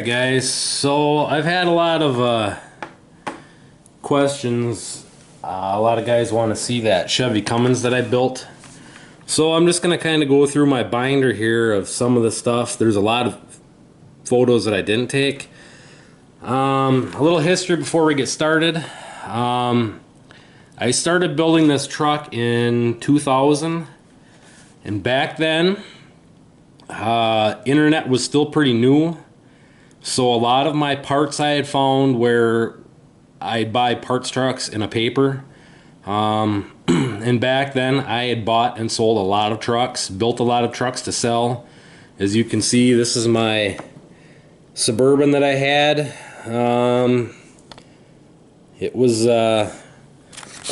Alright guys, so I've had a lot of questions. A lot of guys want to see that Chevy Cummins that I built. So I'm just going to kind of go through my binder here of some of the stuff. There's a lot of photos that I didn't take. A little history before we get started. I started building this truck in 2000, and back then internet was still pretty new. So a lot of my parts I had found where I'd buy parts trucks in a paper. And back then I had bought and sold a lot of trucks, built a lot of trucks to sell. As you can see, this is my Suburban that I had. It was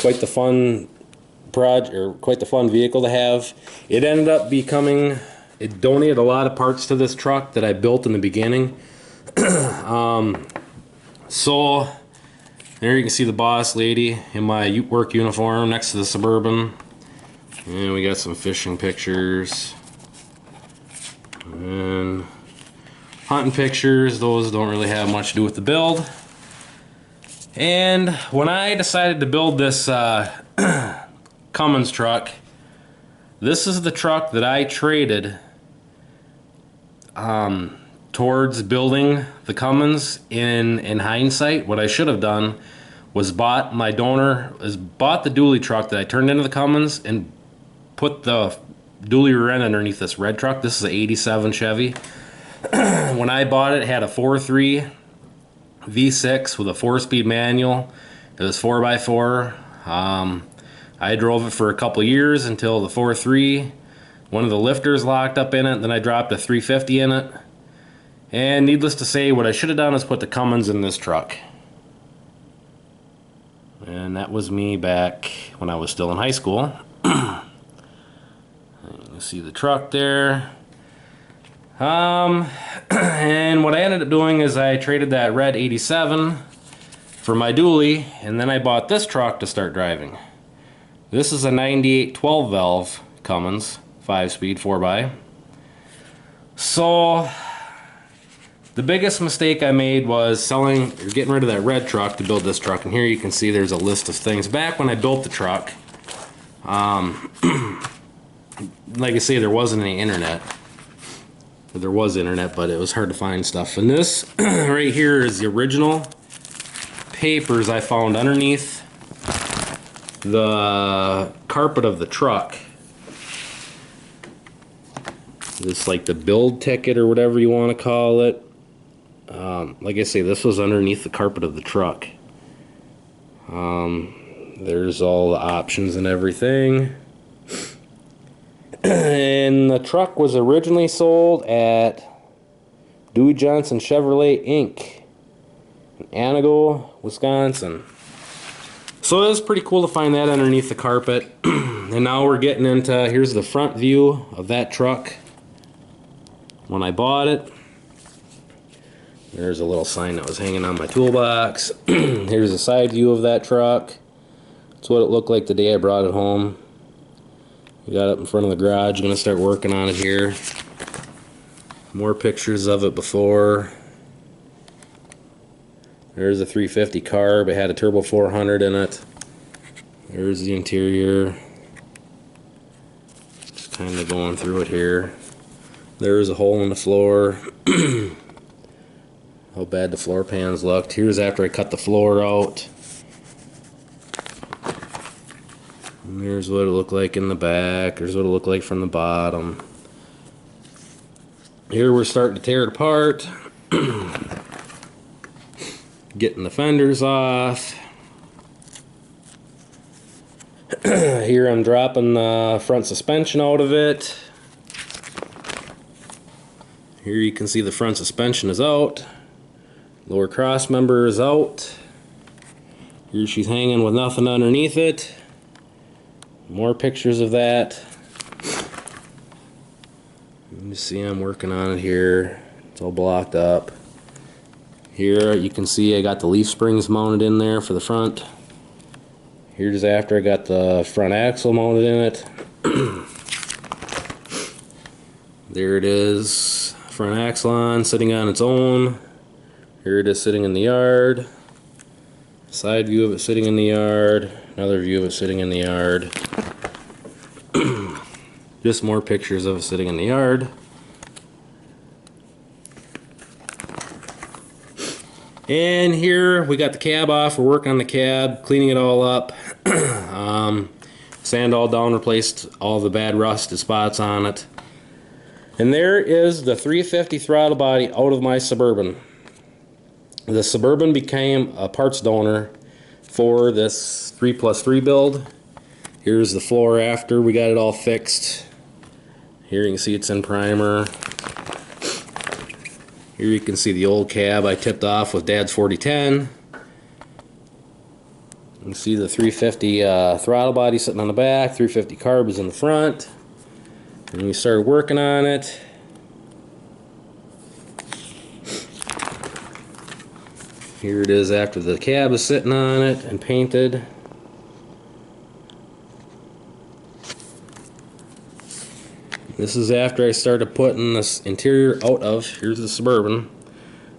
quite the fun project, or quite the fun vehicle to have. It ended up becoming, it donated a lot of parts to this truck that I built in the beginning. So there you can see the boss lady in my work uniform next to the Suburban, and we got some fishing pictures and hunting pictures. Those don't really have much to do with the build. And when I decided to build this Cummins truck, this is the truck that I traded towards building the Cummins. In hindsight, what I should have done was bought the dually truck that I turned into the Cummins and put the dually rear end underneath this red truck. This is an 87 Chevy. When I bought it, it had a 4.3 V6 with a 4-speed manual. It was 4x4. I drove it for a couple years until the 4.3, one of the lifters locked up in it. Then I dropped a 350 in it. And needless to say, what I should have done is put the Cummins in this truck. And that was me back when I was still in high school. You can see the truck there. And what I ended up doing is I traded that red 87 for my dually, and then I bought this truck to start driving. This is a 98 12 valve Cummins, 5-speed 4x. So the biggest mistake I made was getting rid of that red truck to build this truck. And here you can see there's a list of things. Back when I built the truck, like I say, there wasn't any internet. There was internet, but it was hard to find stuff. And this right here is the original papers I found underneath the carpet of the truck. This, like, the build ticket or whatever you want to call it. Like I say, this was underneath the carpet of the truck. There's all the options and everything. And the truck was originally sold at Dewey Johnson Chevrolet Inc. in Anago, Wisconsin. So it was pretty cool to find that underneath the carpet. And now we're getting into, here's the front view of that truck when I bought it. There's a little sign that was hanging on my toolbox. Here's a side view of that truck. That's what it looked like the day I brought it home. We got it up in front of the garage. Gonna start working on it here. More pictures of it before. There's a 350 carb. It had a turbo 400 in it. There's the interior. Just kind of going through it here. There's a hole in the floor. How bad the floor pans looked. Here's after I cut the floor out. And here's what it looked like in the back. Here's what it looked like from the bottom. Here we're starting to tear it apart. Getting the fenders off. Here I'm dropping the front suspension out of it. Here you can see the front suspension is out. Lower cross member is out. Here she's hanging with nothing underneath it. More pictures of that. You see I'm working on it here. It's all blocked up. Here you can see I got the leaf springs mounted in there for the front. Here's after I got the front axle mounted in it. There it is, front axle on, sitting on its own. Here it is sitting in the yard. Side view of it sitting in the yard. Another view of it sitting in the yard. Just more pictures of it sitting in the yard. And here we got the cab off. We're working on the cab, cleaning it all up. Sand all down, replaced all the bad rusted spots on it. And there is the 350 throttle body out of my Suburban. The Suburban became a parts donor for this 3+3 build. Here's the floor after we got it all fixed. Here you can see it's in primer. Here you can see the old cab I tipped off with Dad's 4010. You can see the 350 throttle body sitting on the back, 350 carb is in the front. And we started working on it. Here it is after the cab is sitting on it and painted. This is after I started putting this interior out of, here's the Suburban.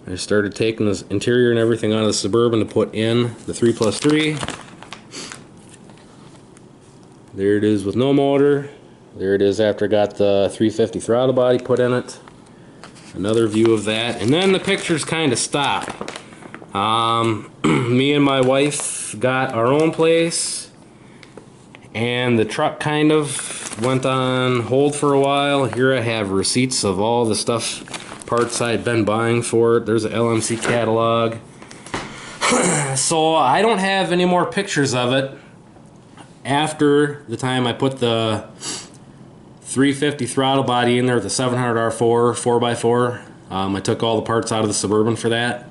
I started taking this interior and everything out of the Suburban to put in the 3+3. There it is with no motor. There it is after I got the 350 throttle body put in it. Another view of that. And then the pictures kind of stop. Me and my wife got our own place, and the truck kind of went on hold for a while. Here I have receipts of all the stuff, parts I had been buying for it. There's an LMC catalog. So I don't have any more pictures of it after the time I put the 350 throttle body in there with the 700R4 4x4. I took all the parts out of the Suburban for that.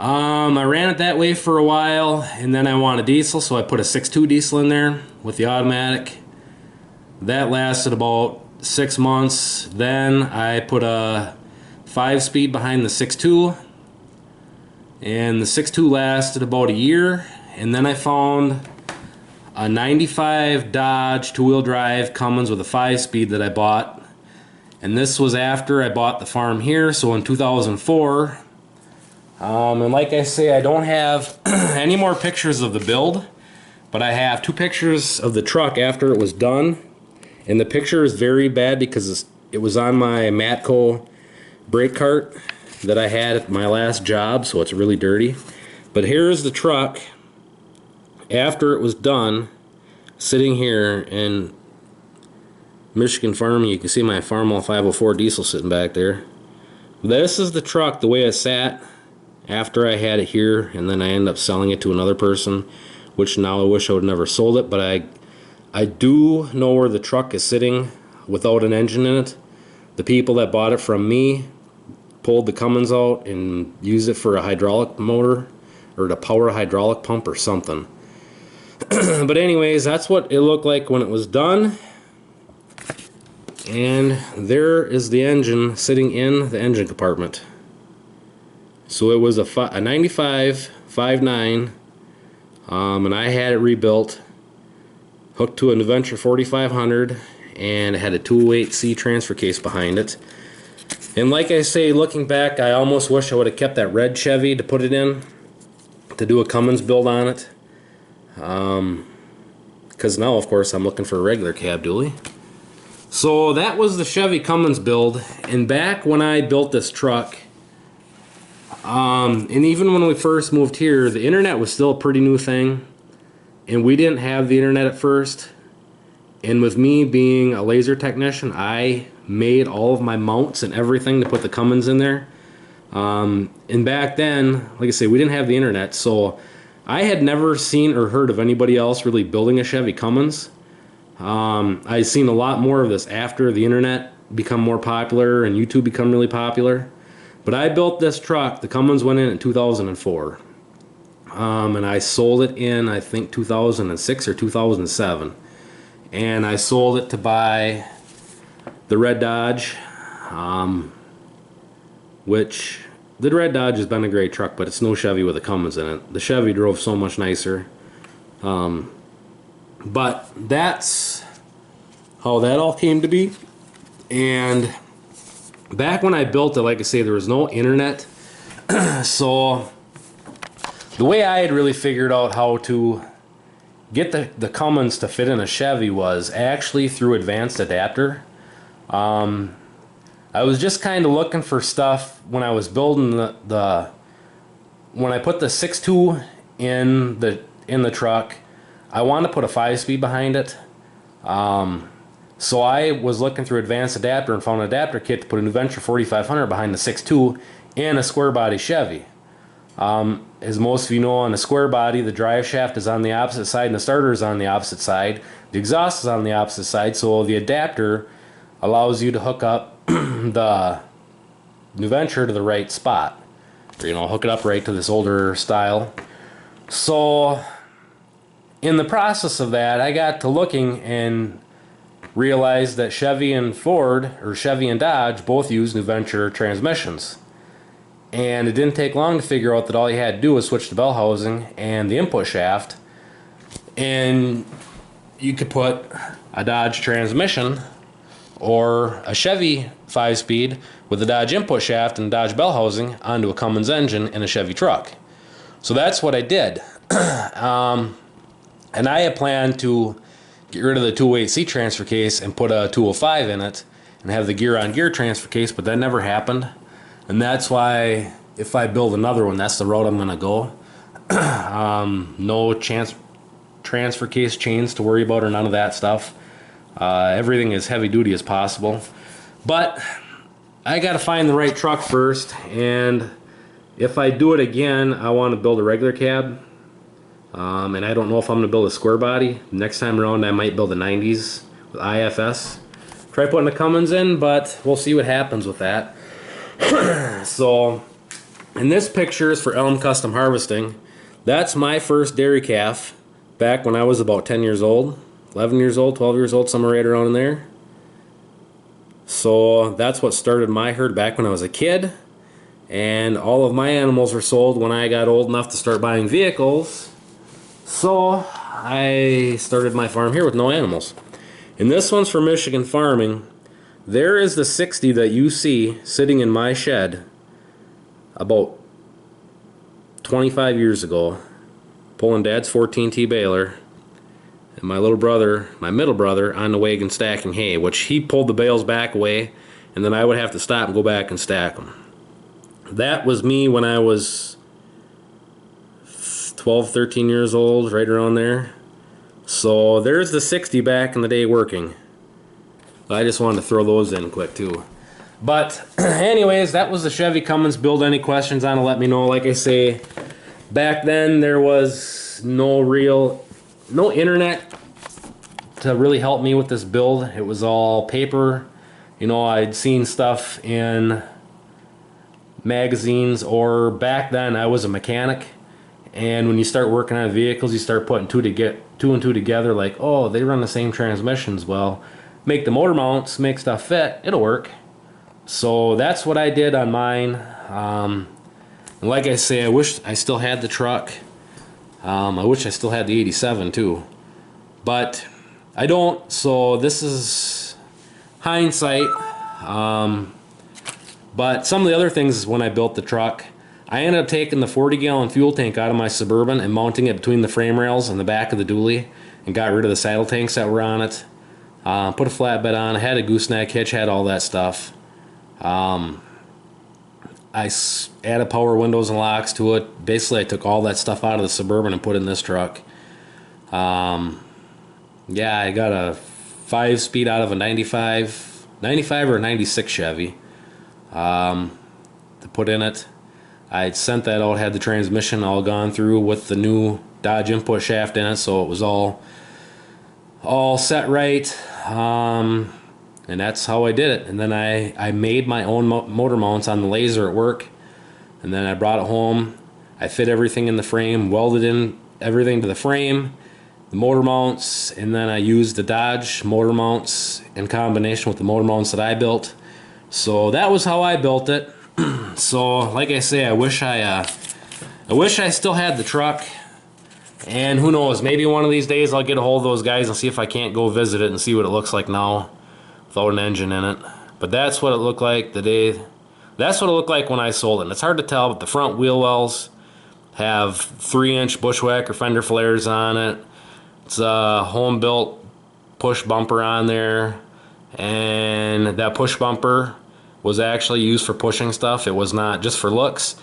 I ran it that way for a while, and then I wanted diesel, so I put a 6.2 diesel in there with the automatic. That lasted about 6 months. Then I put a 5-speed behind the 6.2, and the 6.2 lasted about a year. And then I found a 95 Dodge 2-wheel drive Cummins with a 5-speed that I bought, and this was after I bought the farm here, so in 2004. And like I say, I don't have any more pictures of the build, but I have 2 pictures of the truck after it was done. And the picture is very bad because it was on my Matco brake cart that I had at my last job, so it's really dirty. But here's the truck after it was done, sitting here in Michigan farming. You can see my Farmall 504 diesel sitting back there. This is the truck the way it sat after I had it here, and then I ended up selling it to another person, which now I wish I would never sold it. But I do know where the truck is sitting without an engine in it. The people that bought it from me pulled the Cummins out and used it for a hydraulic motor or to power a hydraulic pump or something. But anyways, that's what it looked like when it was done. And there is the engine sitting in the engine compartment. So it was a 95 5.9, and I had it rebuilt, hooked to an Adventure 4500, and it had a 208C transfer case behind it. And like I say, looking back, I almost wish I would have kept that red Chevy to put it in, to do a Cummins build on it. Because now, of course, I'm looking for a regular cab dually. So that was the Chevy Cummins build. And back when I built this truck, and even when we first moved here, the internet was still a pretty new thing, and we didn't have the internet at first. And with me being a laser technician, I made all of my mounts and everything to put the Cummins in there. And back then, like I say, we didn't have the internet, so I had never seen or heard of anybody else really building a Chevy Cummins. I've seen a lot more of this after the internet become more popular and YouTube become really popular. But I built this truck, the Cummins went in 2004. And I sold it in, I think, 2006 or 2007. And I sold it to buy the red Dodge, which the red Dodge has been a great truck, but it's no Chevy with a Cummins in it. The Chevy drove so much nicer. But that's how that all came to be. And back when I built it, like I say, there was no internet. So the way I had really figured out how to get the Cummins to fit in a Chevy was actually through advanced adapter. I was just kind of looking for stuff when I was building when I put the 6.2 in the truck. I wanted to put a 5-speed behind it. So I was looking through advanced adapter and found an adapter kit to put a New Venture 4500 behind the 6.2 in a square body Chevy. As most of you know, on a square body, the drive shaft is on the opposite side and the starter is on the opposite side. The exhaust is on the opposite side, so the adapter allows you to hook up the New Venture to the right spot. Or, hook it up right to this older style. So in the process of that, I got to looking and realized that Chevy and Ford, or Chevy and Dodge, both use New Venture transmissions. And it didn't take long to figure out that all you had to do was switch the bell housing and the input shaft, and you could put a Dodge transmission or a Chevy 5-speed with a Dodge input shaft and Dodge bell housing onto a Cummins engine in a Chevy truck. So that's what I did. And I had planned to get rid of the 208C transfer case and put a 205 in it and have the gear-on-gear transfer case, but that never happened. And that's why if I build another one, that's the route I'm going to go. No transfer case chains to worry about or none of that stuff. Everything as heavy duty as possible. But I got to find the right truck first, and if I do it again, I want to build a regular cab. And I don't know if I'm going to build a square body. Next time around I might build a 90s with IFS. Try putting the Cummins in, but we'll see what happens with that. So, and this picture is for Elm Custom Harvesting. That's my first dairy calf back when I was about 10 years old, 11 years old, 12 years old, somewhere right around in there. So that's what started my herd back when I was a kid. And all of my animals were sold when I got old enough to start buying vehicles. So I started my farm here with no animals. And this one's for Michigan Farming. There is the 60 that you see sitting in my shed about 25 years ago, pulling Dad's 14T baler, and my little brother, my middle brother, on the wagon stacking hay, which he pulled the bales back away, and then I would have to stop and go back and stack them. That was me when I was 12, 13 years old, right around there. So there's the 60 back in the day working. I just wanted to throw those in quick too. But anyways, that was the Chevy Cummins build. Any questions on it, let me know. Like I say, back then there was no internet to really help me with this build. It was all paper. I'd seen stuff in magazines, or back then I was a mechanic, and when you start working on vehicles, you start putting two and two together, like, oh, they run the same transmissions. Well, make the motor mounts, make stuff fit, it'll work. So that's what I did on mine. And like I say, I wish I still had the truck. I wish I still had the 87 too, but I don't. So this is hindsight. But some of the other things is when I built the truck, I ended up taking the 40-gallon fuel tank out of my Suburban and mounting it between the frame rails and the back of the dually, and got rid of the saddle tanks that were on it. Put a flatbed on, I had a gooseneck hitch, had all that stuff. I added power windows and locks to it. Basically, I took all that stuff out of the Suburban and put in this truck. Yeah, I got a 5-speed out of a 95 or a 96 Chevy to put in it. I sent that out, had the transmission all gone through with the new Dodge input shaft in it, so it was all set right. And that's how I did it. And then I made my own motor mounts on the laser at work, and then I brought it home. I fit everything in the frame, welded in everything to the frame, the motor mounts, and then I used the Dodge motor mounts in combination with the motor mounts that I built. So that was how I built it. So like I say, I wish I still had the truck. And who knows, maybe one of these days I'll get a hold of those guys and see if I can't go visit it and see what it looks like now without an engine in it. But that's what it looked like the day That's what it looked like when I sold it. And it's hard to tell, but the front wheel wells have 3-inch bushwhacker fender flares on it. It's a home built push bumper on there, and that push bumper was actually used for pushing stuff. It was not just for looks.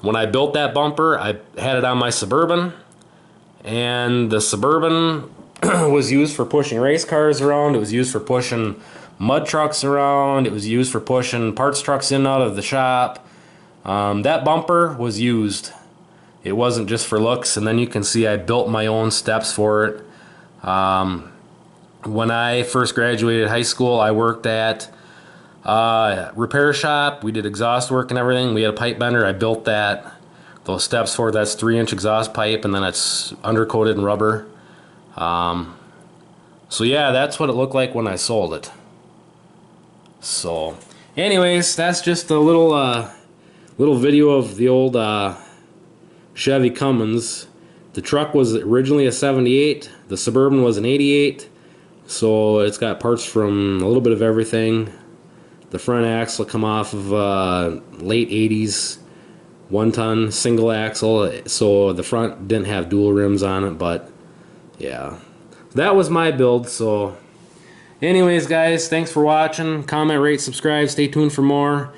When I built that bumper, I had it on my Suburban, and the Suburban was used for pushing race cars around. It was used for pushing mud trucks around. It was used for pushing parts trucks in and out of the shop. That bumper was used. It wasn't just for looks. And then you can see I built my own steps for it. When I first graduated high school, I worked at a repair shop. We did exhaust work and everything. We had a pipe bender. I built those steps for it. That's 3-inch exhaust pipe, and then it's undercoated in rubber. So yeah, that's what it looked like when I sold it. So anyways, that's just a little video of the old Chevy Cummins. The truck was originally a 78. The Suburban was an 88. So it's got parts from a little bit of everything. The front axle come off of late 80s 1-ton single axle, so the front didn't have dual rims on it, but yeah, that was my build. So anyways, guys, thanks for watching. Comment, rate, subscribe, stay tuned for more,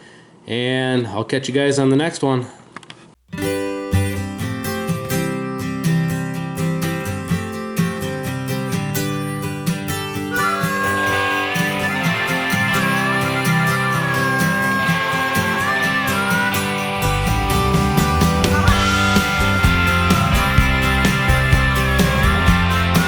and I'll catch you guys on the next one.